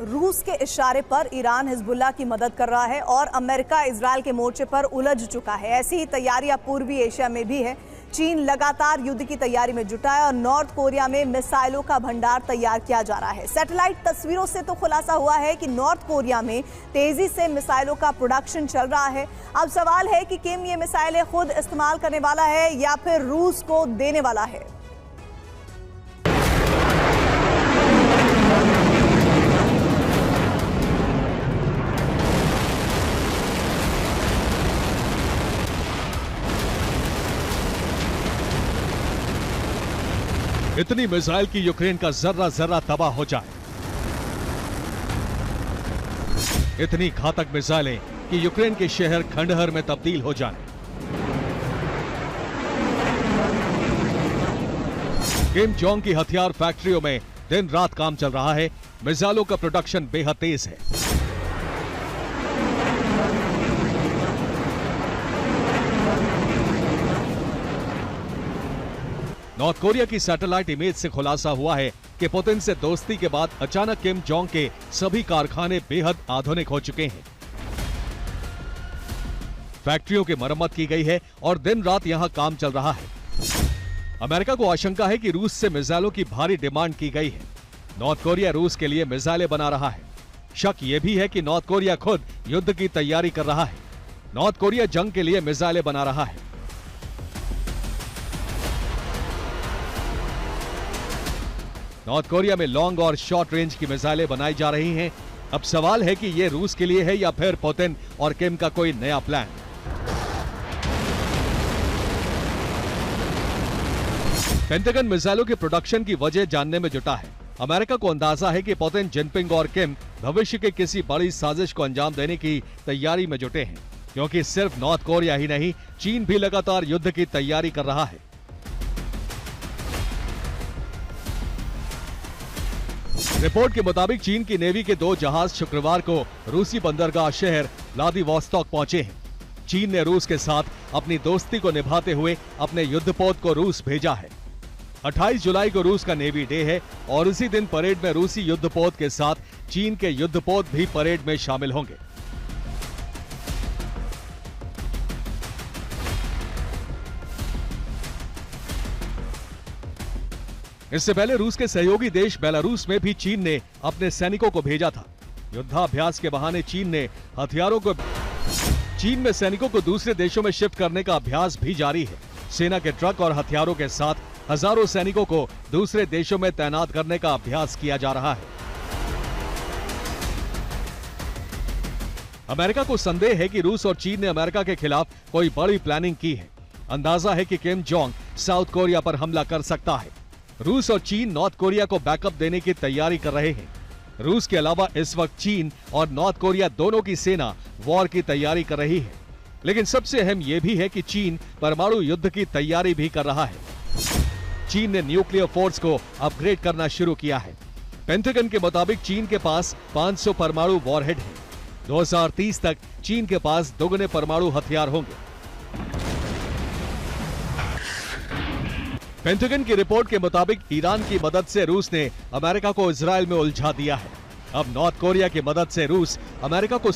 रूस के इशारे पर ईरान हिजबुल्लाह की मदद कर रहा है और अमेरिका इजरायल के मोर्चे पर उलझ चुका है। ऐसी ही तैयारियां पूर्वी एशिया में भी है। चीन लगातार युद्ध की तैयारी में जुटा है और नॉर्थ कोरिया में मिसाइलों का भंडार तैयार किया जा रहा है। सैटेलाइट तस्वीरों से तो खुलासा हुआ है कि नॉर्थ कोरिया में तेजी से मिसाइलों का प्रोडक्शन चल रहा है। अब सवाल है कि किम ये मिसाइलें खुद इस्तेमाल करने वाला है या फिर रूस को देने वाला है। इतनी मिसाइल की यूक्रेन का जर्रा जर्रा तबाह हो जाए, इतनी घातक मिसाइलें कि यूक्रेन के शहर खंडहर में तब्दील हो जाए। किम जोंग की हथियार फैक्ट्रियों में दिन रात काम चल रहा है। मिसाइलों का प्रोडक्शन बेहद तेज है। नॉर्थ कोरिया की सैटेलाइट इमेज से खुलासा हुआ है कि पुतिन से दोस्ती के बाद अचानक किम जोंग के सभी कारखाने बेहद आधुनिक हो चुके हैं। फैक्ट्रियों की मरम्मत की गई है और दिन रात यहां काम चल रहा है। अमेरिका को आशंका है कि रूस से मिसाइलों की भारी डिमांड की गई है। नॉर्थ कोरिया रूस के लिए मिसाइलें बना रहा है। शक यह भी है कि नॉर्थ कोरिया खुद युद्ध की तैयारी कर रहा है। नॉर्थ कोरिया जंग के लिए मिसाइलें बना रहा है। नॉर्थ कोरिया में लॉन्ग और शॉर्ट रेंज की मिसाइलें बनाई जा रही हैं। अब सवाल है कि यह रूस के लिए है या फिर पुतिन और किम का कोई नया प्लान। पेंटागन मिसाइलों के प्रोडक्शन की वजह जानने में जुटा है। अमेरिका को अंदाजा है कि पुतिन, जिनपिंग और किम भविष्य के किसी बड़ी साजिश को अंजाम देने की तैयारी में जुटे हैं, क्योंकि सिर्फ नॉर्थ कोरिया ही नहीं, चीन भी लगातार युद्ध की तैयारी कर रहा है। रिपोर्ट के मुताबिक चीन की नेवी के 2 जहाज शुक्रवार को रूसी बंदरगाह शहर व्लादिवोस्तोक पहुंचे हैं। चीन ने रूस के साथ अपनी दोस्ती को निभाते हुए अपने युद्धपोत को रूस भेजा है। 28 जुलाई को रूस का नेवी डे है और इसी दिन परेड में रूसी युद्धपोत के साथ चीन के युद्धपोत भी परेड में शामिल होंगे। इससे पहले रूस के सहयोगी देश बेलारूस में भी चीन ने अपने सैनिकों को भेजा था। युद्धाभ्यास के बहाने चीन में सैनिकों को दूसरे देशों में शिफ्ट करने का अभ्यास भी जारी है। सेना के ट्रक और हथियारों के साथ हजारों सैनिकों को दूसरे देशों में तैनात करने का अभ्यास किया जा रहा है। अमेरिका को संदेह है कि रूस और चीन ने अमेरिका के खिलाफ कोई बड़ी प्लानिंग की है। अंदाजा है कि किम जोंग साउथ कोरिया पर हमला कर सकता है। रूस और चीन नॉर्थ कोरिया को बैकअप देने की तैयारी कर रहे हैं। रूस के अलावा इस वक्त चीन और नॉर्थ कोरिया दोनों की सेना वॉर की तैयारी कर रही है। लेकिन सबसे अहम यह भी है कि चीन परमाणु युद्ध की तैयारी भी कर रहा है। चीन ने न्यूक्लियर फोर्स को अपग्रेड करना शुरू किया है। पेंटागन के मुताबिक चीन के पास 500 परमाणु वॉरहेड हैं। 2030 तक चीन के पास दोगुने परमाणु हथियार होंगे। पेंटागन की रिपोर्ट के मुताबिक ईरान की मदद से रूस ने अमेरिका को इजरायल में उलझा दिया है। अब नॉर्थ कोरिया की मदद से रूस अमेरिका को